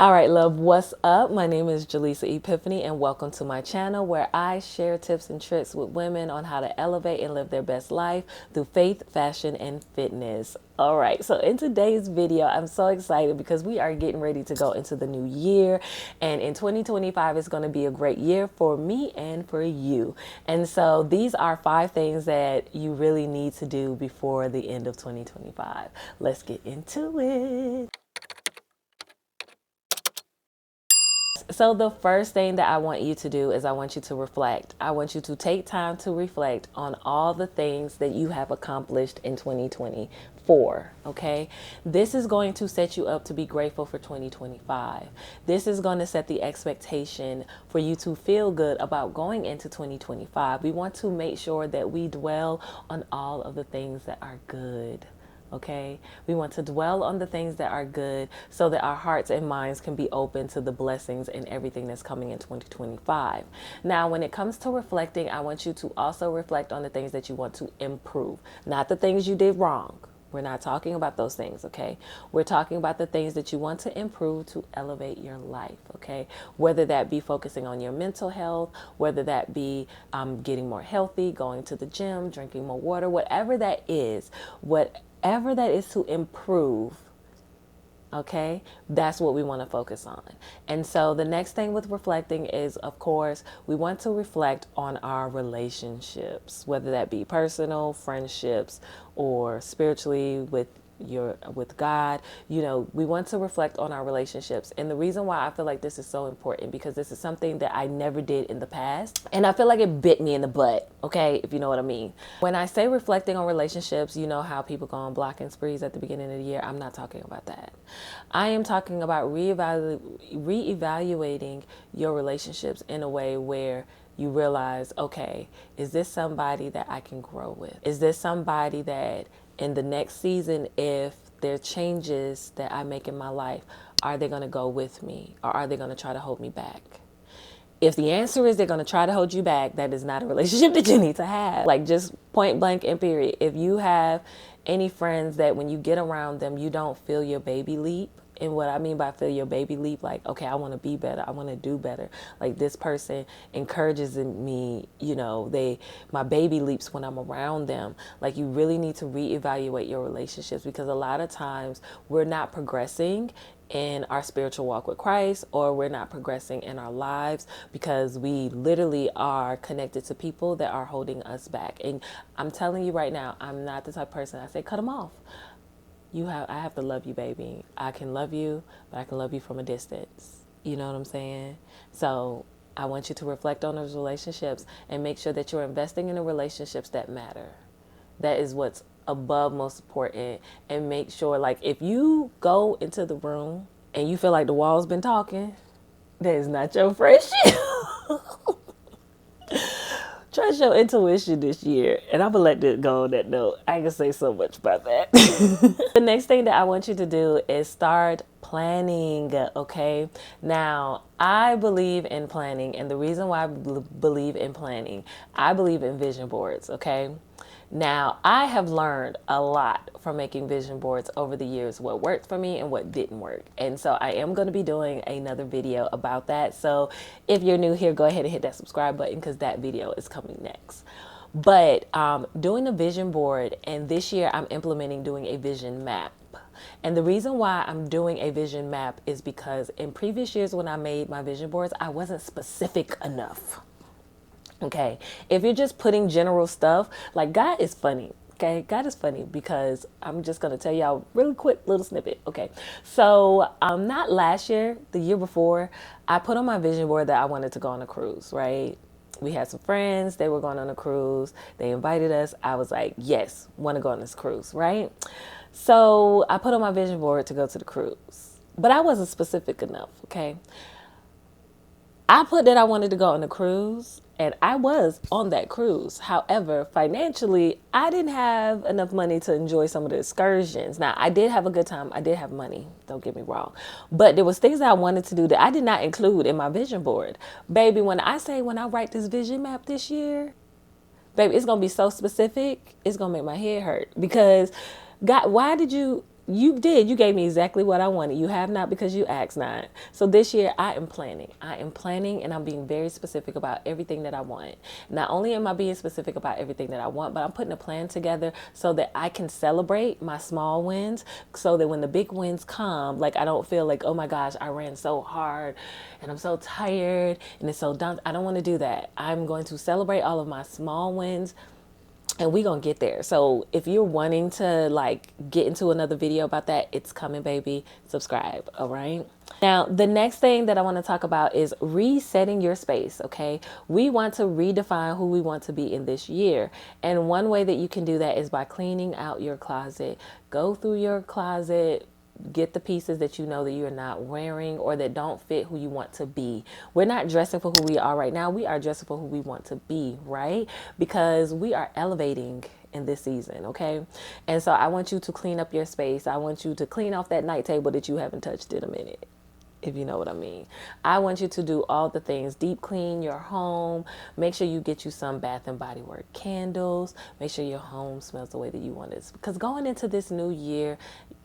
All right, love, what's up? My name is Jaleesa Epiphany, and welcome to my channel where I share tips and tricks with women on how to elevate and live their best life through faith, fashion, and fitness. All right, so in today's video, I'm so excited because we are getting ready to go into the new year, and in 2025, it's going to be a great year for me and for you. And so these are 5 things that you really need to do before the end of 2025. Let's get into it. So the first thing that I want you to do is I want you to reflect. I want you to take time to reflect on all the things that you have accomplished in 2024. Okay. This is going to set you up to be grateful for 2025. This is going to set the expectation for you to feel good about going into 2025. We want to make sure that we dwell on all of the things that are good. Okay, we want to dwell on the things that are good so that our hearts and minds can be open to the blessings and everything that's coming in 2025. Now, when it comes to reflecting, I want you to also reflect on the things that you want to improve, not the things you did wrong. We're not talking about those things, okay? We're talking about the things that you want to improve to elevate your life, okay? Whether that be focusing on your mental health, whether that be getting more healthy, going to the gym, drinking more water, whatever that is to improve, okay, that's what we want to focus on. And so the next thing with reflecting is, of course, we want to reflect on our relationships, whether that be personal, friendships, or spiritually with God. You know, we want to reflect on our relationships. And the reason why I feel like this is so important, because this is something that I never did in the past. And I feel like it bit me in the butt, okay, if you know what I mean. When I say reflecting on relationships, you know how people go on blocking sprees at the beginning of the year. I'm not talking about that. I am talking about reevaluating your relationships in a way where you realize, okay, is this somebody that I can grow with? Is this somebody that in the next season, if there are changes that I make in my life, are they going to go with me, or are they going to try to hold me back? If the answer is they're going to try to hold you back, that is not a relationship that you need to have. Like, just point blank and period. If you have any friends that when you get around them, you don't feel your baby leap. And what I mean by feel your baby leap, like, okay, I want to be better. I want to do better. Like, this person encourages in me, you know, my baby leaps when I'm around them. Like, you really need to reevaluate your relationships, because a lot of times we're not progressing in our spiritual walk with Christ, or we're not progressing in our lives because we literally are connected to people that are holding us back. And I'm telling you right now, I'm not the type of person I say cut them off. I have to love you, baby. I can love you, but I can love you from a distance. You know what I'm saying? So I want you to reflect on those relationships and make sure that you're investing in the relationships that matter. That is what's above most important. And make sure, like, if you go into the room and you feel like the wall's been talking, that is not your friendship. Trust your intuition this year. And I'm going to let this go on that note. I can say so much about that. The next thing that I want you to do is start planning, okay? Now, I believe in planning. And the reason why I believe in planning, I believe in vision boards, okay? Now, I have learned a lot from making vision boards over the years, what worked for me and what didn't work. And so I am going to be doing another video about that. So if you're new here, go ahead and hit that subscribe button, because that video is coming next. But doing a vision board, and this year I'm implementing doing a vision map. And the reason why I'm doing a vision map is because in previous years when I made my vision boards, I wasn't specific enough. Okay, if you're just putting general stuff, like, God is funny. Okay, God is funny, because I'm just going to tell y'all really quick little snippet. Okay, so not last year, the year before, I put on my vision board that I wanted to go on a cruise, right? We had some friends, they were going on a cruise. They invited us. I was like, yes, want to go on this cruise, right? So I put on my vision board to go to the cruise, but I wasn't specific enough, okay? I put that I wanted to go on a cruise, and I was on that cruise. However, financially, I didn't have enough money to enjoy some of the excursions. Now, I did have a good time. I did have money. Don't get me wrong. But there was things that I wanted to do that I did not include in my vision board. Baby, when I write this vision map this year, baby, it's going to be so specific, it's going to make my head hurt. Because, God, why did you You did. You gave me exactly what I wanted. You have not because you asked not. So this year I am planning. I am planning and I'm being very specific about everything that I want. Not only am I being specific about everything that I want, but I'm putting a plan together so that I can celebrate my small wins so that when the big wins come, like I don't feel like, oh my gosh, I ran so hard and I'm so tired and it's so done. I don't want to do that. I'm going to celebrate all of my small wins and we gonna get there. So if you're wanting to like get into another video about that, it's coming, baby. Subscribe. All right. Now, the next thing that I want to talk about is resetting your space. Okay. We want to redefine who we want to be in this year. And one way that you can do that is by cleaning out your closet. Go through your closet, get the pieces that you know that you're not wearing or that don't fit who you want to be. We're not dressing for who we are right now. We are dressing for who we want to be, right? Because we are elevating in this season, okay? And so I want you to clean up your space. I want you to clean off that night table that you haven't touched in a minute, if you know what I mean. I want you to do all the things. Deep clean your home. Make sure you get you some Bath and Body Works candles. Make sure your home smells the way that you want it. Because going into this new year,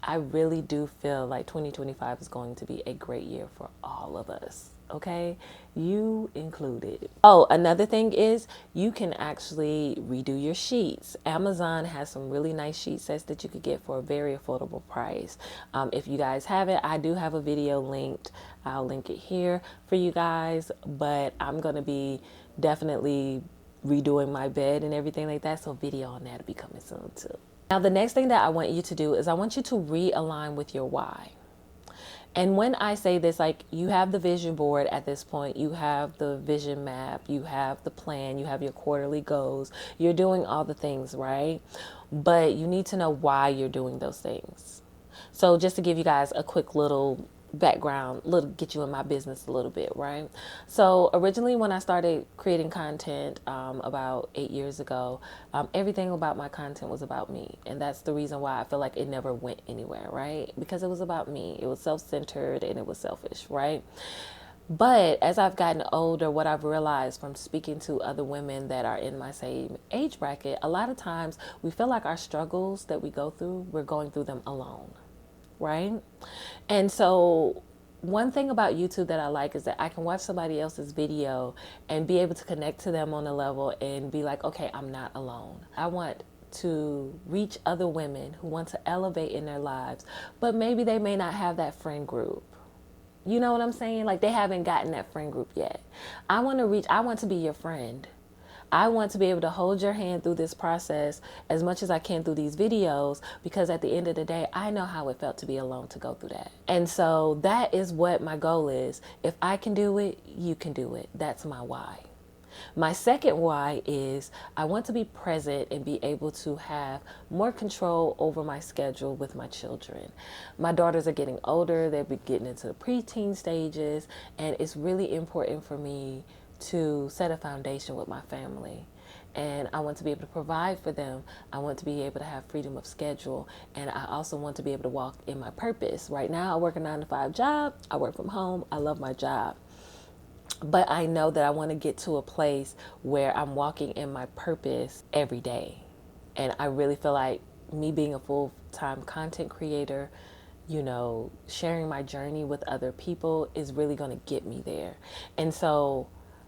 I really do feel like 2025 is going to be a great year for all of us. Okay, you included. Oh, another thing is you can actually redo your sheets. Amazon has some really nice sheet sets that you could get for a very affordable price. If you guys have it, I do have a video linked. I'll link it here for you guys, but I'm going to be definitely redoing my bed and everything like that. So video on that will be coming soon too. Now, the next thing that I want you to do is I want you to realign with your why. And when I say this, like you have the vision board at this point, you have the vision map, you have the plan, you have your quarterly goals, you're doing all the things, right? But you need to know why you're doing those things. So just to give you guys a quick little background, get you in my business a little bit, right? So originally when I started creating content about 8 years ago, everything about my content was about me. And that's the reason why I feel like it never went anywhere, right? Because it was about me. It was self-centered and it was selfish, right? But as I've gotten older, what I've realized from speaking to other women that are in my same age bracket, a lot of times we feel like our struggles that we go through, we're going through them alone. Right? And so one thing about YouTube that I like is that I can watch somebody else's video and be able to connect to them on a level and be like, okay, I'm not alone. I want to reach other women who want to elevate in their lives, but maybe they may not have that friend group. You know what I'm saying? Like they haven't gotten that friend group yet. I want to be your friend. I want to be able to hold your hand through this process as much as I can through these videos, because at the end of the day, I know how it felt to be alone to go through that. And so that is what my goal is. If I can do it, you can do it. That's my why. My second why is I want to be present and be able to have more control over my schedule with my children. My daughters are getting older. They're getting into the preteen stages, and it's really important for me to set a foundation with my family. And I want to be able to provide for them. I want to be able to have freedom of schedule. And I also want to be able to walk in my purpose. Right now, I work a 9-to-5 job. I work from home. I love my job. But I know that I want to get to a place where I'm walking in my purpose every day. And I really feel like me being a full-time content creator, you know, sharing my journey with other people is really going to get me there. And so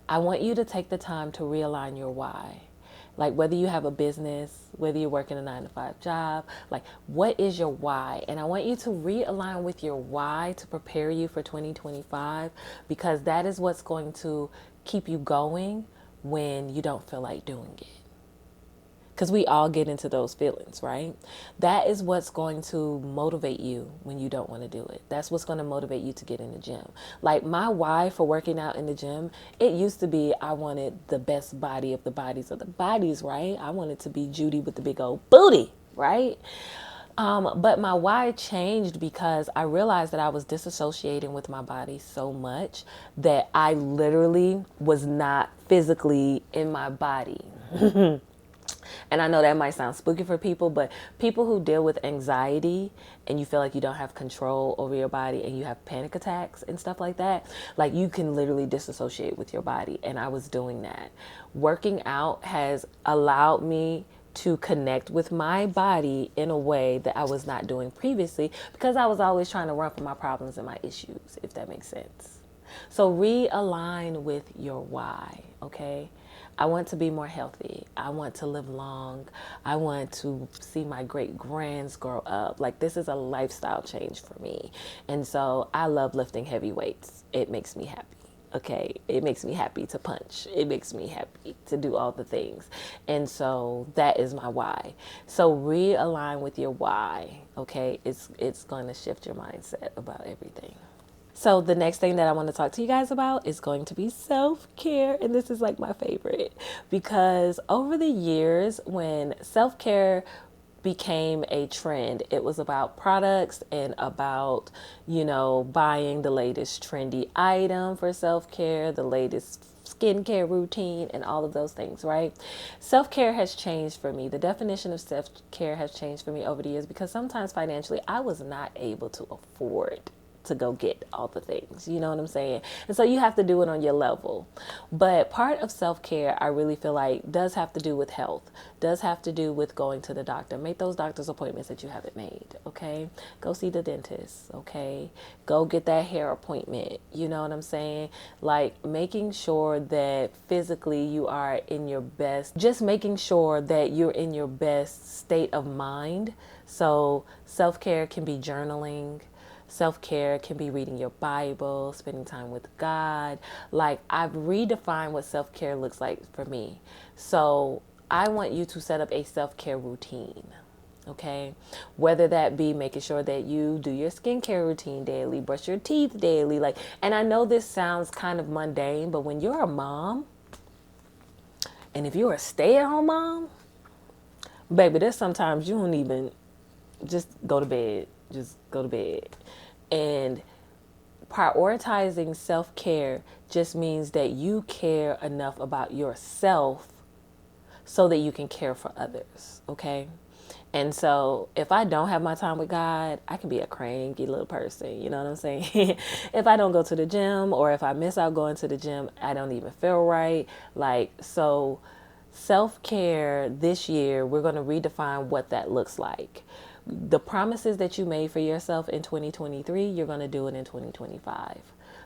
I want you to take the time to realign your why. Like whether you have a business, whether you're working a 9-to-5 job, like what is your why? And I want you to realign with your why to prepare you for 2025, because that is what's going to keep you going when you don't feel like doing it. Because we all get into those feelings, right? That is what's going to motivate you when you don't want to do it. That's what's going to motivate you to get in the gym. Like my why for working out in the gym, it used to be I wanted the best body of the bodies of the bodies, right? I wanted to be Judy with the big old booty, right? But my why changed because I realized that I was disassociating with my body so much that I literally was not physically in my body. And I know that might sound spooky for people, but people who deal with anxiety and you feel like you don't have control over your body and you have panic attacks and stuff like that, like you can literally disassociate with your body. And I was doing that. Working out has allowed me to connect with my body in a way that I was not doing previously, because I was always trying to run from my problems and my issues, if that makes sense. So realign with your why, okay? I want to be more healthy. I want to live long. I want to see my great grands grow up. Like, this is a lifestyle change for me. And so I love lifting heavy weights. It makes me happy. Okay. It makes me happy to punch. It makes me happy to do all the things. And so that is my why. So realign with your why. Okay. It's going to shift your mindset about everything. So the next thing that I want to talk to you guys about is going to be self-care. And this is like my favorite, because over the years when self-care became a trend, it was about products and about, buying the latest trendy item for self-care, the latest skincare routine, and all of those things, right? Self-care has changed for me. The definition of self-care has changed for me over the years, because sometimes financially I was not able to afford to go get all the things, you know what I'm saying? And so you have to do it on your level. But part of self-care, I really feel like, does have to do with health, does have to do with going to the doctor. Make those doctor's appointments that you haven't made, okay? Go see the dentist, okay? Go get that hair appointment, you know what I'm saying? Like, making sure that physically you are in your best, just making sure that you're in your best state of mind. So self-care can be journaling. Self-care can be reading your Bible, spending time with God. Like, I've redefined what self-care looks like for me. So I want you to set up a self-care routine, okay? Whether that be making sure that you do your skincare routine daily, brush your teeth daily. Like, and I know this sounds kind of mundane, but when you're a mom, and if you're a stay-at-home mom, baby, there's sometimes you don't even just go to bed. Just go to bed. And prioritizing self-care just means that you care enough about yourself so that you can care for others, okay? And so if I don't have my time with God, I can be a cranky little person, you know what I'm saying? If I don't go to the gym, or if I miss out going to the gym, I don't even feel right. Like, so self-care this year, we're going to redefine what that looks like. The promises that you made for yourself in 2023, you're going to do it in 2025.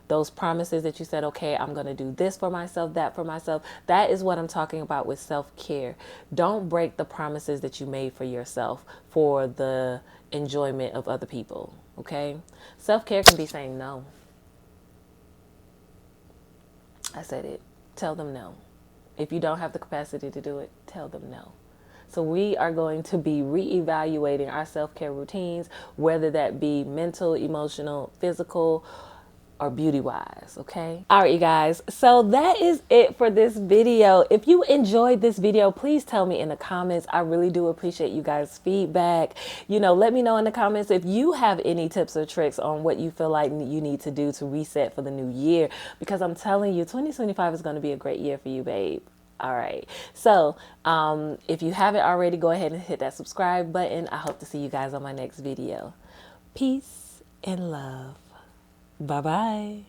Those promises that you said, okay, I'm going to do this for myself, that for myself. That is what I'm talking about with self-care. Don't break the promises that you made for yourself for the enjoyment of other people, okay? Self-care can be saying no. I said it. Tell them no. If you don't have the capacity to do it, tell them no. So we are going to be reevaluating our self-care routines, whether that be mental, emotional, physical, or beauty-wise, okay? All right, you guys. So that is it for this video. If you enjoyed this video, please tell me in the comments. I really do appreciate you guys' feedback. Let me know in the comments if you have any tips or tricks on what you feel like you need to do to reset for the new year, because I'm telling you, 2025 is going to be a great year for you, babe. All right. So if you haven't already, go ahead and hit that subscribe button. I hope to see you guys on my next video. Peace and love. Bye-bye.